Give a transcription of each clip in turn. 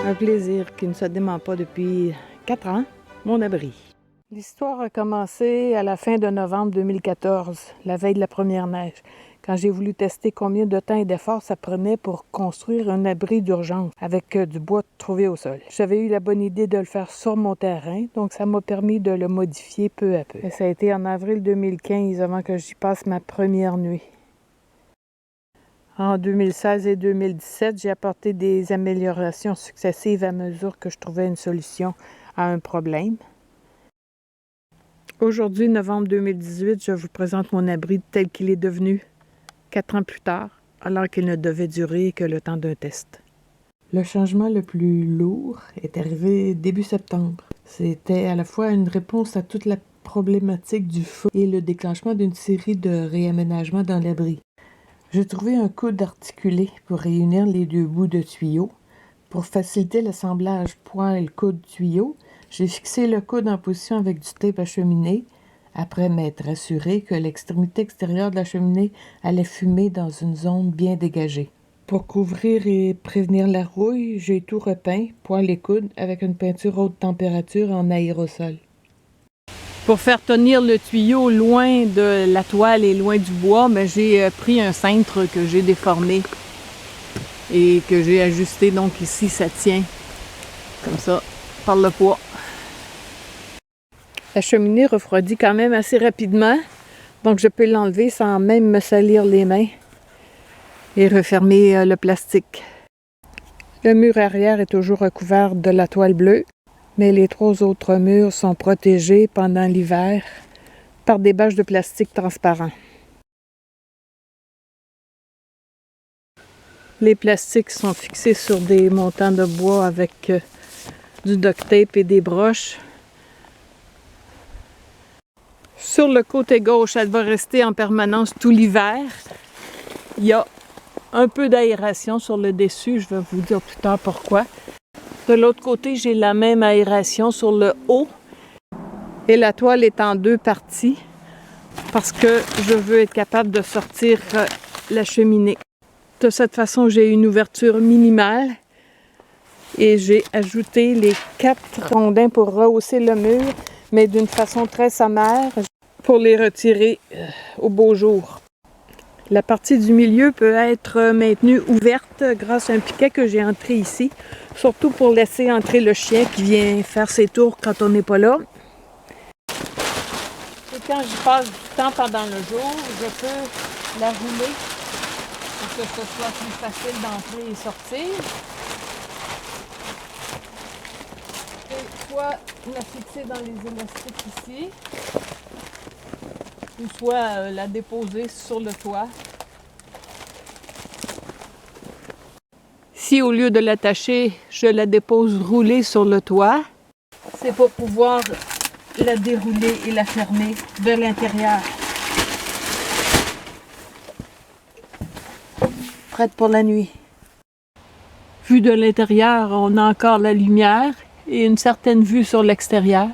Un plaisir qui ne se dément pas depuis 4 ans, mon abri. L'histoire a commencé à la fin de novembre 2014, la veille de la première neige, quand j'ai voulu tester combien de temps et d'efforts ça prenait pour construire un abri d'urgence avec du bois trouvé au sol. J'avais eu la bonne idée de le faire sur mon terrain, donc ça m'a permis de le modifier peu à peu. Et ça a été en avril 2015 avant que j'y passe ma première nuit. En 2016 et 2017, j'ai apporté des améliorations successives à mesure que je trouvais une solution à un problème. Aujourd'hui, novembre 2018, je vous présente mon abri tel qu'il est devenu 4 ans plus tard, alors qu'il ne devait durer que le temps d'un test. Le changement le plus lourd est arrivé début septembre. C'était à la fois une réponse à toute la problématique du feu et le déclenchement d'une série de réaménagements dans l'abri. J'ai trouvé un coude articulé pour réunir les deux bouts de tuyau. Pour faciliter l'assemblage poêle-coude-tuyau, j'ai fixé le coude en position avec du tape à cheminée, après m'être assuré que l'extrémité extérieure de la cheminée allait fumer dans une zone bien dégagée. Pour couvrir et prévenir la rouille, j'ai tout repeint, poêle et coude, avec une peinture haute température en aérosol. Pour faire tenir le tuyau loin de la toile et loin du bois, j'ai pris un cintre que j'ai déformé et que j'ai ajusté. Donc ici, ça tient comme ça, par le poids. La cheminée refroidit quand même assez rapidement, donc je peux l'enlever sans même me salir les mains et refermer le plastique. Le mur arrière est toujours recouvert de la toile bleue, mais les 3 autres murs sont protégés pendant l'hiver par des bâches de plastique transparents. Les plastiques sont fixés sur des montants de bois avec du duct tape et des broches. Sur le côté gauche, elle va rester en permanence tout l'hiver. Il y a un peu d'aération sur le dessus, je vais vous dire plus tard pourquoi. De l'autre côté, j'ai la même aération sur le haut. Et la toile est en 2 parties parce que je veux être capable de sortir la cheminée. De cette façon, j'ai une ouverture minimale et j'ai ajouté les 4 rondins pour rehausser le mur, mais d'une façon très sommaire pour les retirer au beau jour. La partie du milieu peut être maintenue ouverte grâce à un piquet que j'ai entré ici, surtout pour laisser entrer le chien qui vient faire ses tours quand on n'est pas là. Et quand j'y passe du temps pendant le jour, je peux la rouler pour que ce soit plus facile d'entrer et sortir. Et soit la fixer dans les élastiques ici, ou soit la déposer sur le toit. Si au lieu de l'attacher, je la dépose roulée sur le toit, c'est pour pouvoir la dérouler et la fermer de l'intérieur. Prête pour la nuit. Vue de l'intérieur, on a encore la lumière et une certaine vue sur l'extérieur.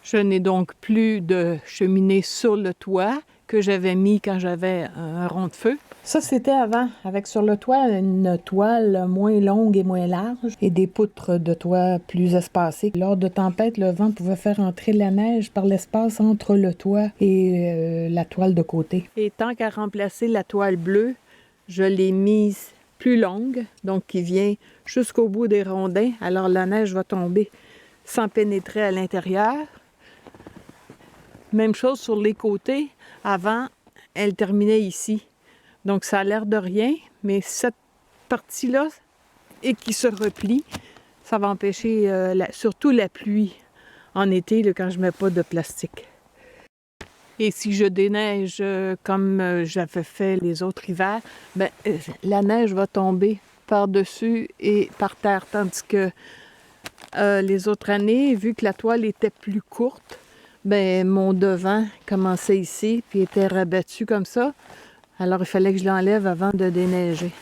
Je n'ai donc plus de cheminée sur le toit que j'avais mis quand j'avais un rond de feu. Ça, c'était avant, avec sur le toit une toile moins longue et moins large et des poutres de toit plus espacées. Lors de tempêtes, le vent pouvait faire entrer la neige par l'espace entre le toit et la toile de côté. Et tant qu'à remplacer la toile bleue, je l'ai mise plus longue, donc qui vient jusqu'au bout des rondins. Alors la neige va tomber sans pénétrer à l'intérieur. Même chose sur les côtés. Avant, elle terminait ici. Donc, ça a l'air de rien, mais cette partie-là, et qui se replie, ça va empêcher surtout la pluie en été, quand je ne mets pas de plastique. Et si je déneige comme j'avais fait les autres hivers, la neige va tomber par-dessus et par terre. Tandis que les autres années, vu que la toile était plus courte, mon devant commençait ici, puis était rabattu comme ça. Alors, il fallait que je l'enlève avant de déneiger.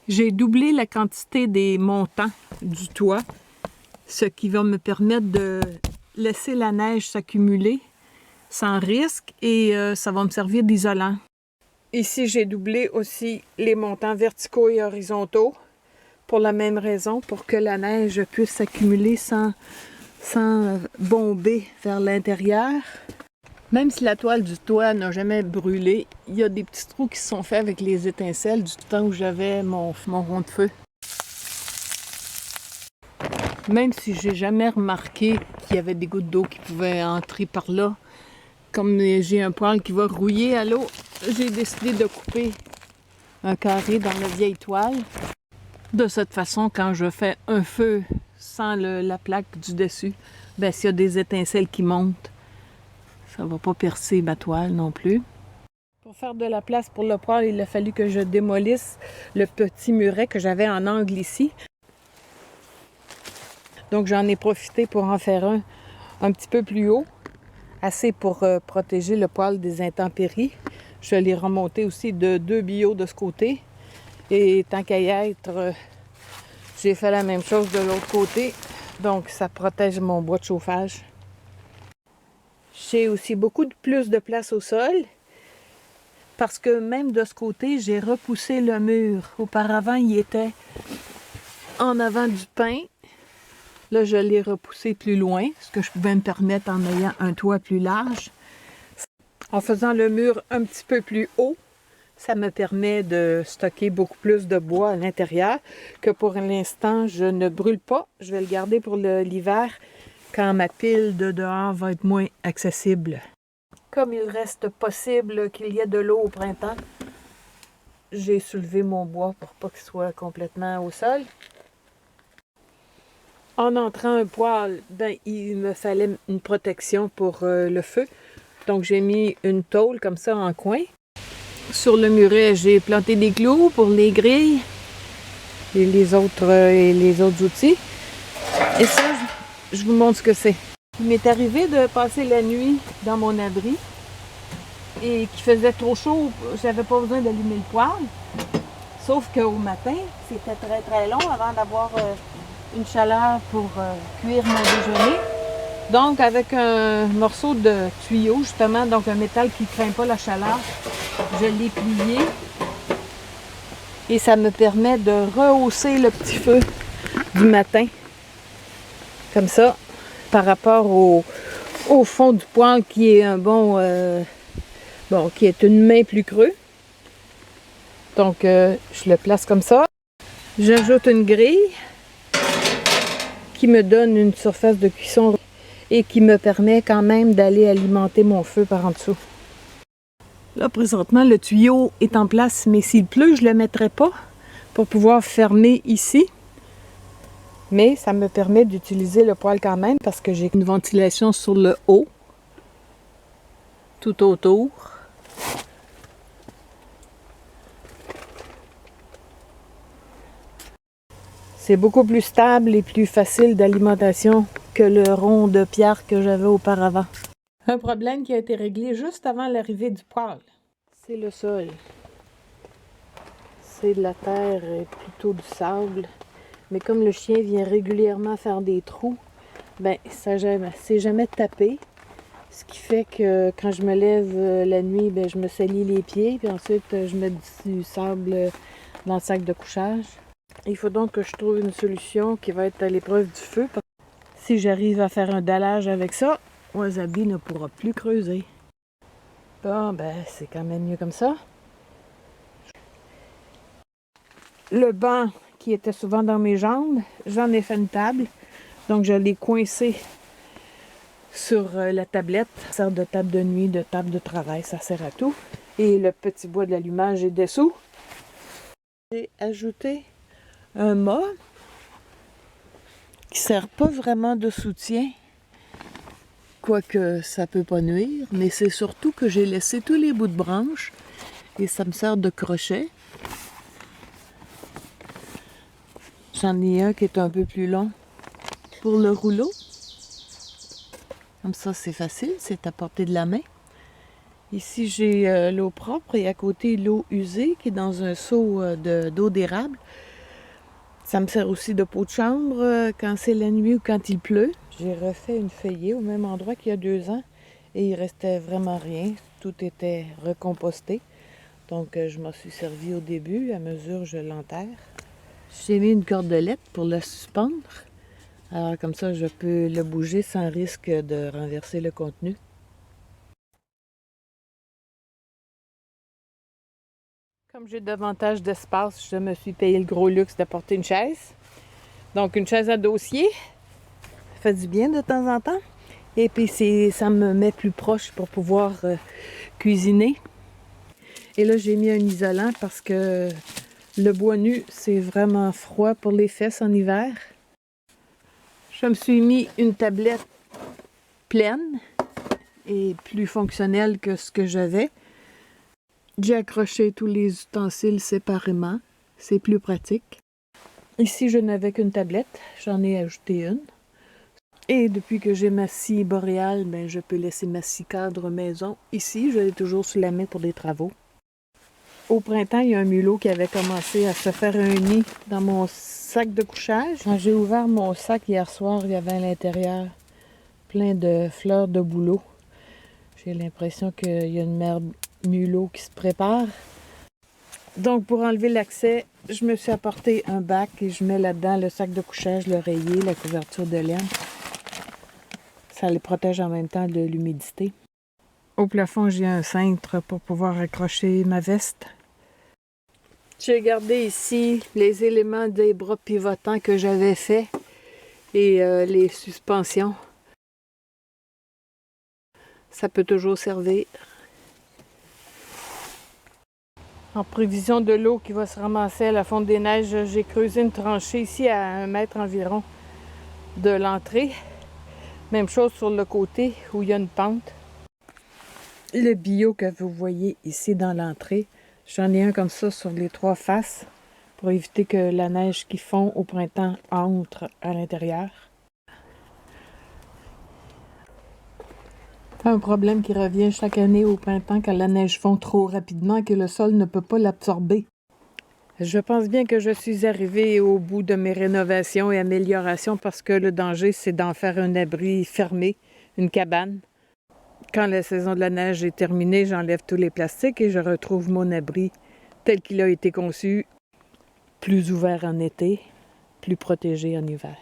J'ai doublé la quantité des montants du toit, ce qui va me permettre de laisser la neige s'accumuler sans risque et ça va me servir d'isolant. Ici, j'ai doublé aussi les montants verticaux et horizontaux pour la même raison, pour que la neige puisse s'accumuler sans bomber vers l'intérieur. Même si la toile du toit n'a jamais brûlé, il y a des petits trous qui se sont faits avec les étincelles du temps où j'avais mon rond de feu. Même si j'ai jamais remarqué qu'il y avait des gouttes d'eau qui pouvaient entrer par là, comme j'ai un poêle qui va rouiller à l'eau, j'ai décidé de couper un carré dans la vieille toile. De cette façon, quand je fais un feu sans la plaque du dessus, ben s'il y a des étincelles qui montent, ça ne va pas percer ma toile non plus. Pour faire de la place pour le poêle, il a fallu que je démolisse le petit muret que j'avais en angle ici. Donc j'en ai profité pour en faire un petit peu plus haut, assez pour protéger le poêle des intempéries. Je l'ai remonté aussi de 2 billots de ce côté. Et tant qu'à y être, j'ai fait la même chose de l'autre côté. Donc ça protège mon bois de chauffage. J'ai aussi beaucoup plus de place au sol. Parce que même de ce côté, j'ai repoussé le mur. Auparavant, il était en avant du pin. Là, je l'ai repoussé plus loin, ce que je pouvais me permettre en ayant un toit plus large. En faisant le mur un petit peu plus haut, ça me permet de stocker beaucoup plus de bois à l'intérieur que pour l'instant, je ne brûle pas. Je vais le garder pour l'hiver quand ma pile de dehors va être moins accessible. Comme il reste possible qu'il y ait de l'eau au printemps, j'ai soulevé mon bois pour pas qu'il soit complètement au sol. En entrant un poêle, il me fallait une protection pour le feu. Donc j'ai mis une tôle comme ça en coin. Sur le muret, j'ai planté des clous pour les grilles et les autres outils. Et ça, je vous montre ce que c'est. Il m'est arrivé de passer la nuit dans mon abri et qu'il faisait trop chaud, j'avais pas besoin d'allumer le poêle. Sauf qu'au matin, c'était très très long avant d'avoir une chaleur pour cuire mon déjeuner. Donc avec un morceau de tuyau, justement, donc un métal qui ne craint pas la chaleur, je l'ai plié et ça me permet de rehausser le petit feu du matin, comme ça, par rapport au fond du poêle qui est qui est une main plus creux. Donc je le place comme ça. J'ajoute une grille qui me donne une surface de cuisson et qui me permet quand même d'aller alimenter mon feu par en dessous. Là, présentement, le tuyau est en place, mais s'il pleut, je ne le mettrai pas pour pouvoir fermer ici. Mais ça me permet d'utiliser le poêle quand même parce que j'ai une ventilation sur le haut, tout autour. C'est beaucoup plus stable et plus facile d'alimentation que le rond de pierre que j'avais auparavant. Un problème qui a été réglé juste avant l'arrivée du poêle, c'est le sol. C'est de la terre et plutôt du sable. Mais comme le chien vient régulièrement faire des trous, ça c'est jamais tapé. Ce qui fait que quand je me lève la nuit, je me salis les pieds, puis ensuite je mets du sable dans le sac de couchage. Il faut donc que je trouve une solution qui va être à l'épreuve du feu. Si j'arrive à faire un dallage avec ça, Wasabi ne pourra plus creuser. Bon, c'est quand même mieux comme ça. Le banc qui était souvent dans mes jambes, j'en ai fait une table. Donc je l'ai coincé sur la tablette. Ça sert de table de nuit, de table de travail, ça sert à tout. Et le petit bois de l'allumage est dessous. J'ai ajouté un mât qui ne sert pas vraiment de soutien, quoique ça peut pas nuire, mais c'est surtout que j'ai laissé tous les bouts de branches et ça me sert de crochet. J'en ai un qui est un peu plus long pour le rouleau. Comme ça, c'est facile, c'est à portée de la main. Ici, j'ai l'eau propre et à côté, l'eau usée qui est dans un seau d'eau d'érable. Ça me sert aussi de pot de chambre quand c'est la nuit ou quand il pleut. J'ai refait une feuillée au même endroit qu'il y a 2 ans et il restait vraiment rien. Tout était recomposté. Donc, je m'en suis servi au début. À mesure, je l'enterre. J'ai mis une cordelette pour le suspendre. Alors, comme ça, je peux le bouger sans risque de renverser le contenu. Comme j'ai davantage d'espace, je me suis payé le gros luxe d'apporter une chaise. Donc, une chaise à dossier. Ça fait du bien de temps en temps. Et puis, ça me met plus proche pour pouvoir cuisiner. Et là, j'ai mis un isolant parce que le bois nu, c'est vraiment froid pour les fesses en hiver. Je me suis mis une tablette pleine et plus fonctionnelle que ce que j'avais. J'ai accroché tous les ustensiles séparément. C'est plus pratique. Ici, je n'avais qu'une tablette. J'en ai ajouté une. Et depuis que j'ai ma scie boréale, ben, je peux laisser ma scie cadre maison. Ici, je l'ai toujours sous la main pour des travaux. Au printemps, il y a un mulot qui avait commencé à se faire un nid dans mon sac de couchage. Quand j'ai ouvert mon sac hier soir, il y avait à l'intérieur plein de fleurs de bouleau. J'ai l'impression qu'il y a une mère mulot qui se prépare. Donc, pour enlever l'accès, je me suis apporté un bac et je mets là-dedans le sac de couchage, l'oreiller, la couverture de laine. Ça les protège en même temps de l'humidité. Au plafond, j'ai un cintre pour pouvoir accrocher ma veste. J'ai gardé ici les éléments des bras pivotants que j'avais faits et les suspensions. Ça peut toujours servir. En prévision de l'eau qui va se ramasser à la fonte des neiges, j'ai creusé une tranchée ici à 1 mètre environ de l'entrée. Même chose sur le côté où il y a une pente. Le bio que vous voyez ici dans l'entrée, j'en ai un comme ça sur les 3 faces pour éviter que la neige qui fond au printemps entre à l'intérieur. Un problème qui revient chaque année au printemps quand la neige fond trop rapidement et que le sol ne peut pas l'absorber. Je pense bien que je suis arrivée au bout de mes rénovations et améliorations parce que le danger, c'est d'en faire un abri fermé, une cabane. Quand la saison de la neige est terminée, j'enlève tous les plastiques et je retrouve mon abri tel qu'il a été conçu, plus ouvert en été, plus protégé en hiver.